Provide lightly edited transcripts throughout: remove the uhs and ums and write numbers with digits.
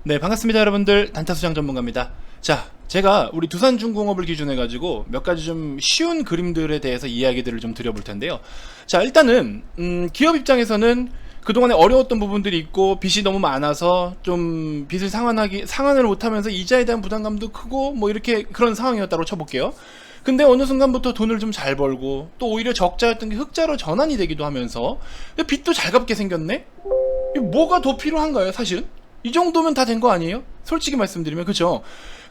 네, 반갑습니다 여러분들. 단타수장 전문가입니다. 자, 제가 우리 두산중공업을 기준해 가지고 몇 가지 좀 쉬운 그림들에 대해서 이야기들을 좀 드려볼 텐데요. 자, 일단은 기업 입장에서는 그동안에 어려웠던 부분들이 있고 빚이 너무 많아서 좀 빚을 상환을 못하면서 이자에 대한 부담감도 크고 뭐 이렇게 그런 상황이었다고 쳐볼게요. 근데 어느 순간부터 돈을 좀 잘 벌고 또 오히려 적자였던 게 흑자로 전환이 되기도 하면서 빚도 잘 갚게 생겼네? 이 뭐가 더 필요한가요, 사실은? 이 정도면 다 된 거 아니에요? 솔직히 말씀드리면, 그죠?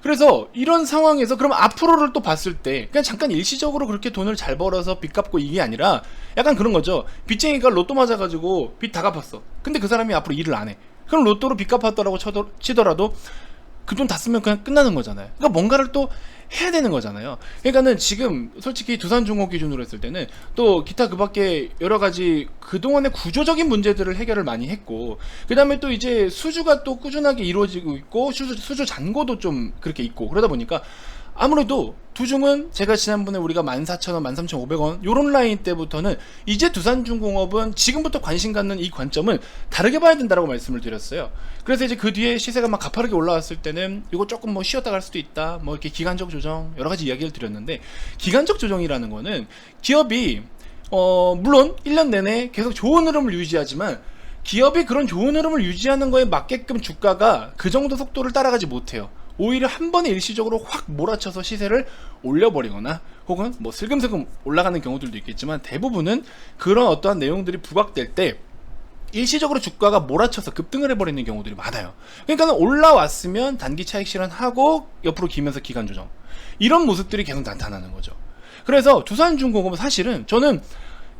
그래서 이런 상황에서 그럼 앞으로를 또 봤을 때 그냥 잠깐 일시적으로 그렇게 돈을 잘 벌어서 빚 갚고 이게 아니라 약간 그런 거죠. 빚쟁이가 로또 맞아가지고 빚 다 갚았어. 근데 그 사람이 앞으로 일을 안 해. 그럼 로또로 빚 갚았더라고 치더라도 그 돈 다 쓰면 그냥 끝나는 거잖아요. 그러니까 뭔가를 또 해야 되는 거잖아요. 그러니까는 지금 솔직히 두산중공 기준으로 했을 때는 또 기타 그 밖에 여러 가지 그동안의 구조적인 문제들을 해결을 많이 했고, 그 다음에 또 이제 수주가 또 꾸준하게 이루어지고 있고, 수주 잔고도 좀 그렇게 있고, 그러다 보니까 아무래도 두중은 제가 지난번에 우리가 14,000원, 13,500원 요런 라인 때부터는 이제 두산중공업은 지금부터 관심 갖는 이 관점은 다르게 봐야 된다라고 말씀을 드렸어요. 그래서 이제 그 뒤에 시세가 막 가파르게 올라왔을 때는 이거 조금 뭐 쉬었다 갈 수도 있다, 뭐 이렇게 기간적 조정 여러 가지 이야기를 드렸는데, 기간적 조정이라는 거는 기업이 물론 1년 내내 계속 좋은 흐름을 유지하지만 기업이 그런 좋은 흐름을 유지하는 거에 맞게끔 주가가 그 정도 속도를 따라가지 못해요. 오히려 한 번에 일시적으로 확 몰아쳐서 시세를 올려버리거나 혹은 뭐 슬금슬금 올라가는 경우들도 있겠지만, 대부분은 그런 어떠한 내용들이 부각될 때 일시적으로 주가가 몰아쳐서 급등을 해버리는 경우들이 많아요. 그러니까 올라왔으면 단기 차익 실현하고 옆으로 기면서 기간 조정, 이런 모습들이 계속 나타나는 거죠. 그래서 두산중공업은 사실은 저는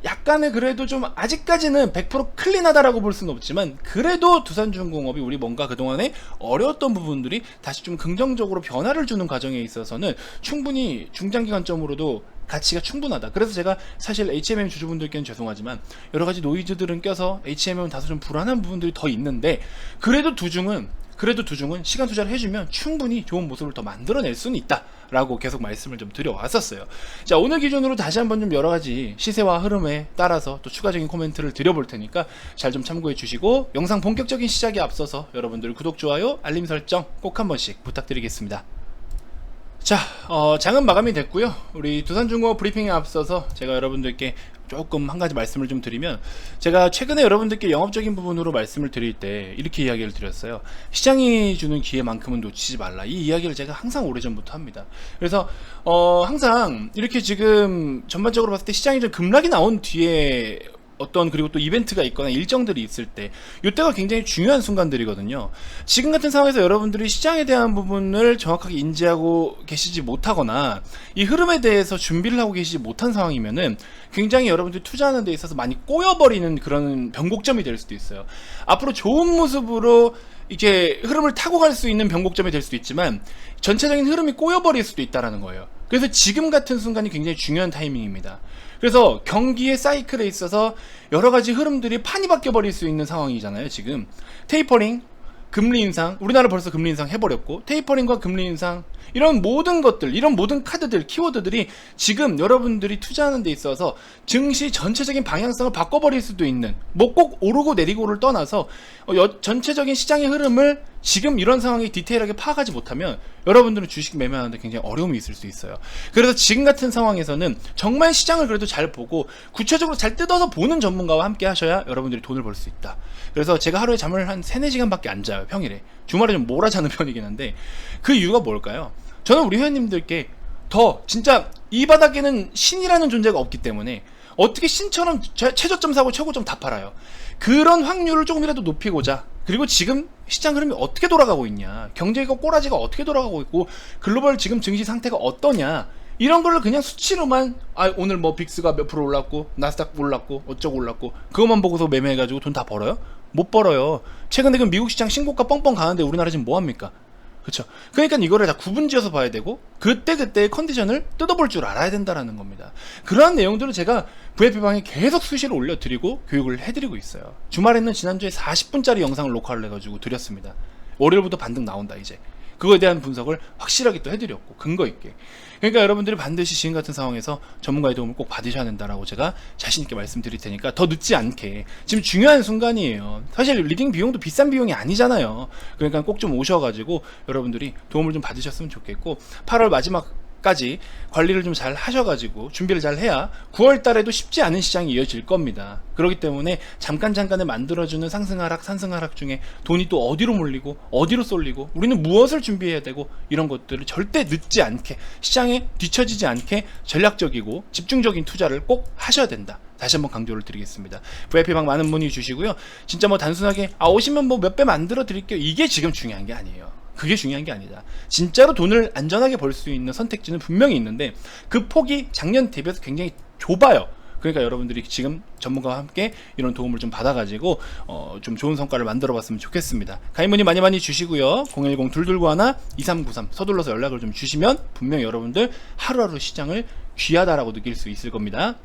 약간의 그래도 좀 아직까지는 100% 클린하다라고 볼 수는 없지만, 그래도 두산중공업이 우리 뭔가 그동안에 어려웠던 부분들이 다시 좀 긍정적으로 변화를 주는 과정에 있어서는 충분히 중장기관점으로도 가치가 충분하다. 그래서 제가 사실 HMM 주주분들께는 죄송하지만 여러가지 노이즈들은 껴서 HMM은 다소 좀 불안한 부분들이 더 있는데, 그래도 두중은 시간 투자를 해주면 충분히 좋은 모습을 더 만들어낼 수는 있다 라고 계속 말씀을 좀 드려왔었어요. 자, 오늘 기준으로 다시 한번 좀 여러가지 시세와 흐름에 따라서 또 추가적인 코멘트를 드려볼 테니까 잘 좀 참고해 주시고, 영상 본격적인 시작에 앞서서 여러분들 구독, 좋아요, 알림 설정 꼭 한 번씩 부탁드리겠습니다. 자, 장은 마감이 됐고요. 우리 두산중공업 브리핑에 앞서서 제가 여러분들께 조금 한 가지 말씀을 좀 드리면, 제가 최근에 여러분들께 영업적인 부분으로 말씀을 드릴 때 이렇게 이야기를 드렸어요. 시장이 주는 기회만큼은 놓치지 말라. 이 이야기를 제가 항상 오래전부터 합니다. 그래서 항상 이렇게 지금 전반적으로 봤을 때 시장이 좀 급락이 나온 뒤에 그리고 또 이벤트가 있거나 일정들이 있을 때, 이때가 굉장히 중요한 순간들이거든요. 지금 같은 상황에서 여러분들이 시장에 대한 부분을 정확하게 인지하고 계시지 못하거나 이 흐름에 대해서 준비를 하고 계시지 못한 상황이면은 굉장히 여러분들이 투자하는 데 있어서 많이 꼬여버리는 그런 변곡점이 될 수도 있어요. 앞으로 좋은 모습으로 이렇게 흐름을 타고 갈 수 있는 변곡점이 될 수도 있지만 전체적인 흐름이 꼬여버릴 수도 있다라는 거예요. 그래서 지금 같은 순간이 굉장히 중요한 타이밍입니다. 그래서 경기의 사이클에 있어서 여러가지 흐름들이 판이 바뀌어버릴 수 있는 상황이잖아요. 지금 테이퍼링, 금리 인상, 우리나라 벌써 금리 인상 해버렸고, 테이퍼링과 금리 인상, 이런 모든 것들, 이런 모든 카드들, 키워드들이 지금 여러분들이 투자하는 데 있어서 증시 전체적인 방향성을 바꿔버릴 수도 있는, 뭐 꼭 오르고 내리고를 떠나서 전체적인 시장의 흐름을 지금 이런 상황이 디테일하게 파악하지 못하면 여러분들은 주식 매매하는데 굉장히 어려움이 있을 수 있어요. 그래서 지금 같은 상황에서는 정말 시장을 그래도 잘 보고 구체적으로 잘 뜯어서 보는 전문가와 함께 하셔야 여러분들이 돈을 벌 수 있다. 그래서 제가 하루에 잠을 한 3-4시간밖에 안 자요, 평일에. 주말에 좀 몰아자는 편이긴 한데, 그 이유가 뭘까요? 저는 우리 회원님들께 더 진짜 이 바닥에는 신이라는 존재가 없기 때문에 어떻게 신처럼 최저점 사고 최고점 다 팔아요. 그런 확률을 조금이라도 높이고자, 그리고 지금 시장 흐름이 어떻게 돌아가고 있냐, 경제가 꼬라지가 어떻게 돌아가고 있고, 글로벌 지금 증시 상태가 어떠냐, 이런 거를 그냥 수치로만 오늘 뭐 빅스가 몇 프로 올랐고 나스닥 올랐고 어쩌고 올랐고 그것만 보고서 매매해가지고 돈 다 벌어요? 못 벌어요. 최근에 그 미국 시장 신고가 뻥뻥 가는데 우리나라 지금 뭐합니까? 그쵸? 그러니까 이거를 다 구분지어서 봐야 되고 그때그때의 컨디션을 뜯어볼 줄 알아야 된다는 겁니다. 그러한 내용들을 제가 VIP방에 계속 수시로 올려드리고 교육을 해드리고 있어요. 주말에는 지난주에 40분짜리 영상을 녹화를 해가지고 드렸습니다. 월요일부터 반등 나온다 이제. 그거에 대한 분석을 확실하게 또 해드렸고 근거 있게. 그러니까 여러분들이 반드시 지금 같은 상황에서 전문가의 도움을 꼭 받으셔야 된다라고 제가 자신 있게 말씀드릴 테니까 더 늦지 않게, 지금 중요한 순간이에요. 사실 리딩 비용도 비싼 비용이 아니잖아요. 그러니까 꼭 좀 오셔가지고 여러분들이 도움을 좀 받으셨으면 좋겠고, 8월 마지막까지 관리를 좀 잘 하셔가지고 준비를 잘 해야 9월 달에도 쉽지 않은 시장이 이어질 겁니다. 그렇기 때문에 잠깐에 만들어주는 상승하락 산승하락 중에 돈이 또 어디로 몰리고 어디로 쏠리고 우리는 무엇을 준비해야 되고, 이런 것들을 절대 늦지 않게, 시장에 뒤처지지 않게 전략적이고 집중적인 투자를 꼭 하셔야 된다. 다시 한번 강조를 드리겠습니다. VIP방 많은 문의 주시고요. 진짜 뭐 단순하게 오시면 뭐 몇 배 만들어 드릴게요, 이게 지금 중요한 게 아니에요. 그게 중요한 게 아니다. 진짜로 돈을 안전하게 벌 수 있는 선택지는 분명히 있는데 그 폭이 작년 대비해서 굉장히 좁아요. 그러니까 여러분들이 지금 전문가와 함께 이런 도움을 좀 받아가지고 좀 좋은 성과를 만들어 봤으면 좋겠습니다. 가입 문의 많이 주시고요. 010-2291-2393 서둘러서 연락을 좀 주시면 분명히 여러분들 하루하루 시장을 귀하다라고 느낄 수 있을 겁니다.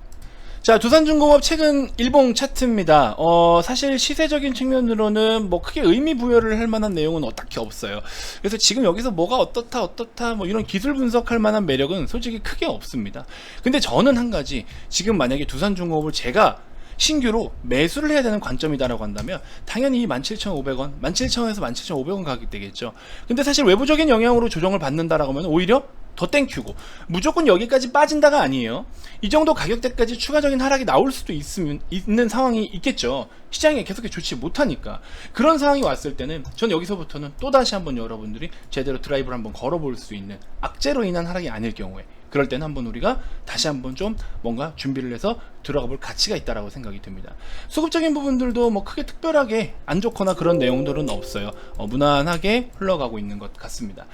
자, 두산중공업 최근 일봉 차트입니다. 사실 시세적인 측면으로는 뭐 크게 의미 부여를 할 만한 내용은 딱히 없어요. 그래서 지금 여기서 뭐가 어떻다 뭐 이런 기술 분석할 만한 매력은 솔직히 크게 없습니다. 근데 저는 한 가지, 지금 만약에 두산중공업을 제가 신규로 매수를 해야 되는 관점이다라고 한다면 당연히 17,500원, 17,000원에서 17,500원 가격 되겠죠. 근데 사실 외부적인 영향으로 조정을 받는다라고 하면 오히려 더 땡큐고, 무조건 여기까지 빠진다가 아니에요. 이 정도 가격대까지 추가적인 하락이 나올 수도 있는 상황이 있겠죠. 시장이 계속 좋지 못하니까. 그런 상황이 왔을 때는 전 여기서부터는 또다시 한번 여러분들이 제대로 드라이브를 한번 걸어볼 수 있는, 악재로 인한 하락이 아닐 경우에, 그럴 때는 한번 우리가 다시 한번 좀 뭔가 준비를 해서 들어가 볼 가치가 있다라고 생각이 듭니다. 수급적인 부분들도 뭐 크게 특별하게 안 좋거나 그런 내용들은 없어요. 무난하게 흘러가고 있는 것 같습니다.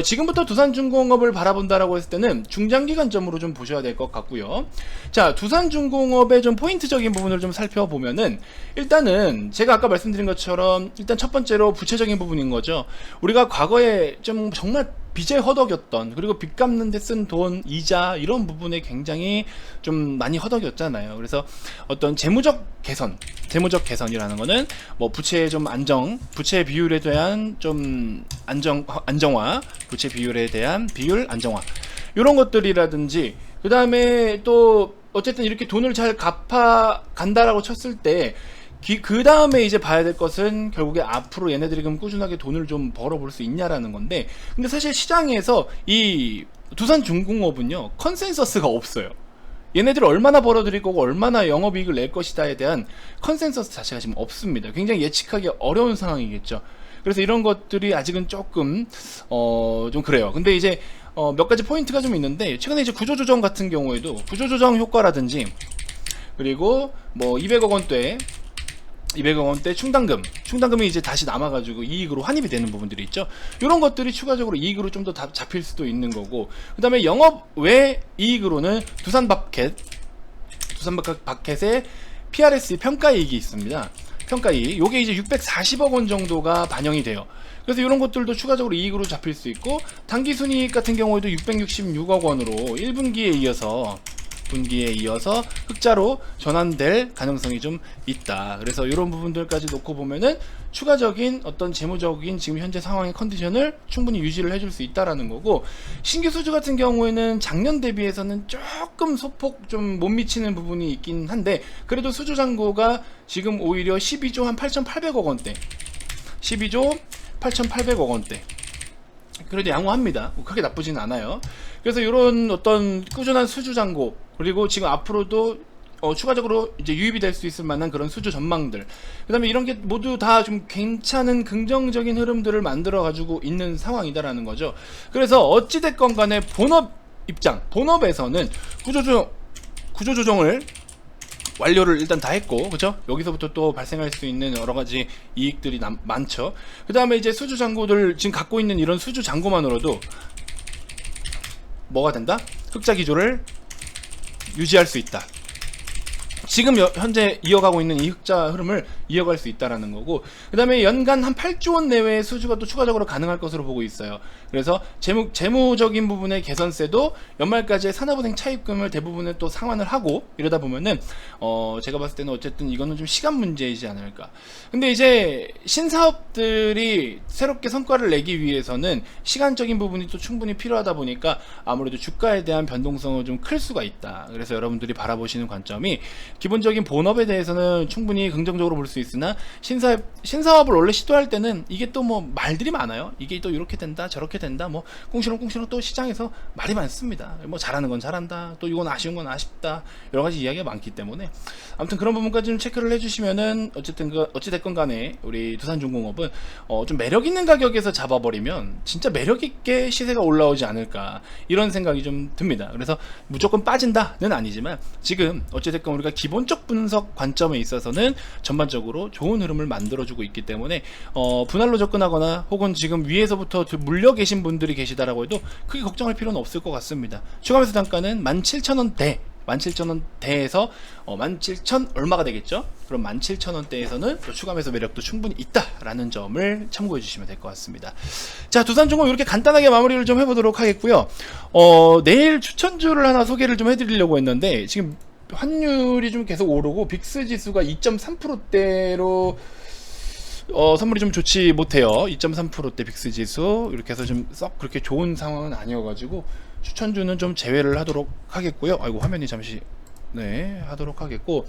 지금부터 두산중공업을 바라본다라고 했을 때는 중장기관점으로 좀 보셔야 될 것 같고요. 자, 두산중공업의 좀 포인트적인 부분을 좀 살펴보면은, 일단은 제가 아까 말씀드린 것처럼 일단 첫 번째로 부채적인 부분인 거죠. 우리가 과거에 좀 정말 빚에 허덕였던, 그리고 빚 갚는 데 쓴 돈, 이자, 이런 부분에 굉장히 좀 많이 허덕였잖아요. 그래서 어떤 재무적 개선이라는 거는 뭐 부채 좀 부채 비율에 대한 좀 안정화, 부채 비율에 대한 비율 안정화, 이런 것들이라든지, 그 다음에 또 어쨌든 이렇게 돈을 잘 갚아 간다라고 쳤을 때 그 다음에 이제 봐야 될 것은 결국에 앞으로 얘네들이 그럼 꾸준하게 돈을 좀 벌어볼 수 있냐라는 건데, 근데 사실 시장에서 이 두산중공업은요 컨센서스가 없어요. 얘네들 얼마나 벌어들일 거고 얼마나 영업이익을 낼 것이다에 대한 컨센서스 자체가 지금 없습니다. 굉장히 예측하기 어려운 상황이겠죠. 그래서 이런 것들이 아직은 조금 좀 그래요. 근데 이제 몇 가지 포인트가 좀 있는데, 최근에 이제 구조조정 같은 경우에도 구조조정 효과라든지, 그리고 뭐 200억 원대 충당금이 이제 다시 남아가지고 이익으로 환입이 되는 부분들이 있죠. 이런 것들이 추가적으로 이익으로 좀 더 잡힐 수도 있는 거고, 그 다음에 영업 외 이익으로는 두산바켓의 PRS 평가이익이 있습니다. 평가이익, 요게 이제 640억 원 정도가 반영이 돼요. 그래서 이런 것들도 추가적으로 이익으로 잡힐 수 있고, 당기순이익 같은 경우에도 666억 원으로 1분기에 이어서 흑자로 전환될 가능성이 좀 있다. 그래서 이런 부분들까지 놓고 보면은 추가적인 어떤 재무적인 지금 현재 상황의 컨디션을 충분히 유지를 해줄 수 있다라는 거고, 신규 수주 같은 경우에는 작년 대비해서는 조금 소폭 좀 못 미치는 부분이 있긴 한데, 그래도 수주 잔고가 지금 오히려 12조 한 8,800억 원대, 12조 8,800억 원대, 그래도 양호합니다. 크게 나쁘진 않아요. 그래서 이런 어떤 꾸준한 수주 잔고, 그리고 지금 앞으로도 추가적으로 이제 유입이 될 수 있을 만한 그런 수주 전망들, 그 다음에 이런 게 모두 다 좀 괜찮은 긍정적인 흐름들을 만들어 가지고 있는 상황이다라는 거죠. 그래서 어찌됐건 간에 본업에서는 구조조정을 완료를 일단 다 했고, 그죠? 여기서부터 또 발생할 수 있는 여러 가지 이익들이 많죠. 그 다음에 이제 수주 잔고들, 지금 갖고 있는 이런 수주 잔고만으로도 뭐가 된다? 흑자 기조를 유지할 수 있다. 지금 현재 이어가고 있는 이 흑자 흐름을 이어갈 수 있다라는 거고, 그 다음에 연간 한 8조 원 내외의 수주가 또 추가적으로 가능할 것으로 보고 있어요. 그래서 재무적인 부분의 개선세도 연말까지의 산업은행 차입금을 대부분을 또 상환을 하고 이러다 보면은 제가 봤을 때는 어쨌든 이거는 좀 시간 문제이지 않을까. 근데 이제 신사업들이 새롭게 성과를 내기 위해서는 시간적인 부분이 또 충분히 필요하다 보니까 아무래도 주가에 대한 변동성은 좀 클 수가 있다. 그래서 여러분들이 바라보시는 관점이 기본적인 본업에 대해서는 충분히 긍정적으로 볼 수 있으나 신사업을 원래 시도할 때는 이게 또 뭐 말들이 많아요. 이게 또 이렇게 된다 저렇게 된다, 뭐 꽁시렁꽁시렁 또 시장에서 말이 많습니다. 뭐 잘하는 건 잘한다, 또 이건 아쉬운 건 아쉽다, 여러 가지 이야기가 많기 때문에 아무튼 그런 부분까지 좀 체크를 해주시면은 어찌됐건 간에 우리 두산중공업은 좀 매력 있는 가격에서 잡아버리면 진짜 매력 있게 시세가 올라오지 않을까, 이런 생각이 좀 듭니다. 그래서 무조건 빠진다는 아니지만 지금 어찌됐건 우리가 기본적 분석 관점에 있어서는 전반적으로 좋은 흐름을 만들어주고 있기 때문에 분할로 접근하거나 혹은 지금 위에서부터 물려 계신 분들이 계시다라고 해도 크게 걱정할 필요는 없을 것 같습니다. 추가매수 단가는 17,000원대 17,000원대에서 17,000 얼마가 되겠죠? 그럼 17,000원대에서는 또 추가매수 매력도 충분히 있다라는 점을 참고해 주시면 될 것 같습니다. 자, 두산중공업 이렇게 간단하게 마무리를 좀 해보도록 하겠고요. 내일 추천주를 하나 소개를 좀 해드리려고 했는데 지금 환율이 좀 계속 오르고 빅스 지수가 2.3%대로 선물이 좀 좋지 못해요. 2.3%대 빅스 지수 이렇게 해서 좀 썩 그렇게 좋은 상황은 아니어가지고 추천주는 좀 제외를 하도록 하겠고요. 아이고 화면이 잠시 하도록 하겠고,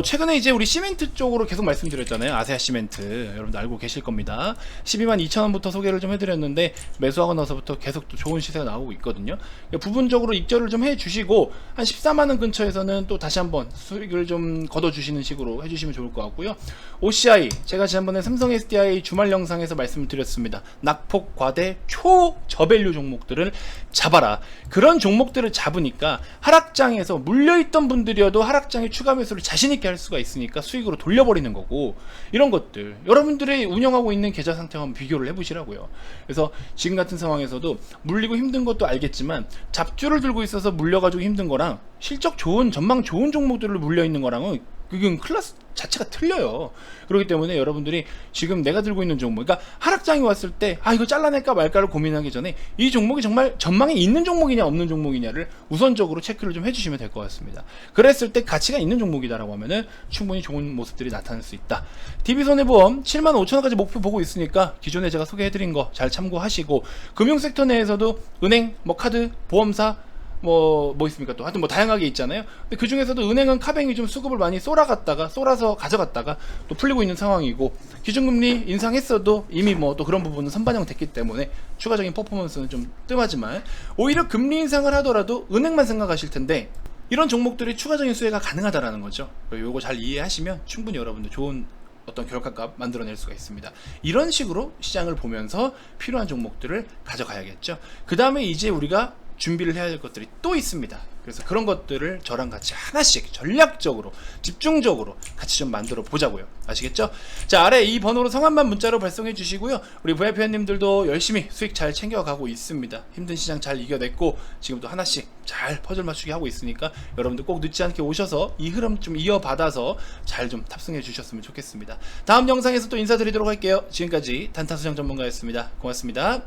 최근에 이제 우리 시멘트 쪽으로 계속 말씀드렸잖아요. 아세아 시멘트 여러분들 알고 계실 겁니다. 122,000원부터 소개를 좀 해드렸는데 매수하고 나서부터 계속 또 좋은 시세가 나오고 있거든요. 부분적으로 입절을 좀 해주시고 한 14만원 근처에서는 또 다시 한번 수익을 좀 걷어주시는 식으로 해주시면 좋을 것 같고요. OCI 제가 지난번에 삼성 SDI 주말 영상에서 말씀을 드렸습니다. 낙폭 과대 초저밸류 종목들을 잡아라. 그런 종목들을 잡으니까 하락장에서 물려있던 분들이어도 하락장에 추가 매수를 자신있게 할 수가 있으니까 수익으로 돌려버리는 거고, 이런 것들 여러분들이 운영하고 있는 계좌 상태와 한번 비교를 해보시라고요. 그래서 지금 같은 상황에서도 물리고 힘든 것도 알겠지만 잡주를 들고 있어서 물려가지고 힘든 거랑 실적 좋은 전망 좋은 종목들을 물려있는 거랑은 그건 클래스 자체가 틀려요. 그렇기 때문에 여러분들이 지금 내가 들고 있는 종목, 그러니까 하락장이 왔을 때 이거 잘라낼까 말까를 고민하기 전에 이 종목이 정말 전망이 있는 종목이냐 없는 종목이냐를 우선적으로 체크를 좀 해주시면 될 것 같습니다. 그랬을 때 가치가 있는 종목이다라고 하면은 충분히 좋은 모습들이 나타날 수 있다. DB손해보험 75,000원까지 목표 보고 있으니까 기존에 제가 소개해드린 거 잘 참고하시고, 금융섹터 내에서도 은행, 카드, 보험사 뭐 있습니까? 또 하여튼 다양하게 있잖아요. 근데 그 중에서도 은행은 카뱅이 좀 수급을 많이 쏠아서 가져갔다가 또 풀리고 있는 상황이고, 기준금리 인상했어도 이미 또 그런 부분은 선반영 됐기 때문에 추가적인 퍼포먼스는 좀 뜸하지만, 오히려 금리 인상을 하더라도 은행만 생각하실 텐데 이런 종목들이 추가적인 수혜가 가능하다라는 거죠. 요거 잘 이해하시면 충분히 여러분들 좋은 어떤 결과값 만들어낼 수가 있습니다. 이런 식으로 시장을 보면서 필요한 종목들을 가져가야겠죠. 그 다음에 이제 우리가 준비를 해야 될 것들이 또 있습니다. 그래서 그런 것들을 저랑 같이 하나씩 전략적으로 집중적으로 같이 좀 만들어 보자고요. 아시겠죠? 자, 아래 이 번호로 성함만 문자로 발송해 주시고요. 우리 VIP님들도 열심히 수익 잘 챙겨가고 있습니다. 힘든 시장 잘 이겨냈고 지금도 하나씩 잘 퍼즐 맞추기 하고 있으니까 여러분들 꼭 늦지 않게 오셔서 이 흐름 좀 이어받아서 잘 좀 탑승해 주셨으면 좋겠습니다. 다음 영상에서 또 인사드리도록 할게요. 지금까지 단타수장 전문가였습니다. 고맙습니다.